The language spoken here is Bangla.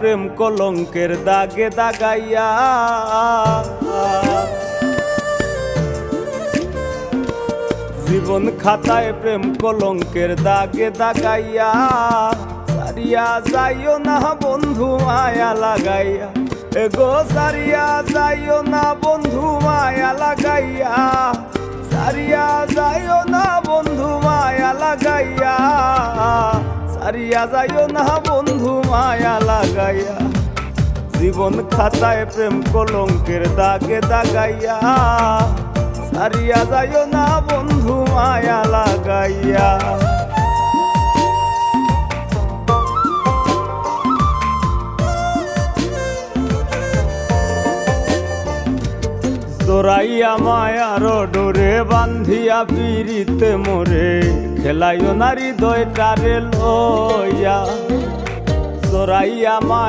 প্রেম কলঙ্কের দাগে দাগাইয়া, জীবন খাতায় প্রেম কলঙ্কের দাগে দাগাইয়া, সারিয়া যাইও না বন্ধু মায়া লাগাইয়া, এগো সারিয়া যাইও না বন্ধু মায়া লাগাইয়া, সারিয়া যাইও না বন্ধু মায়া লাগাইয়া, সারিয়া যাইও না বন্ধু মায়া লাগাইয়া, জীবন খাতায় প্রেম কলঙ্কের দাগে দাগাইয়া, সারিয়া যাইও না বন্ধু মায়া লাগাইয়া। জোরাইয়া মায়ার ডোরে বান্ধিয়া পিরিতে মোরে, খেলাইও নারী দয়টারে লইয়া, জোরাইয়া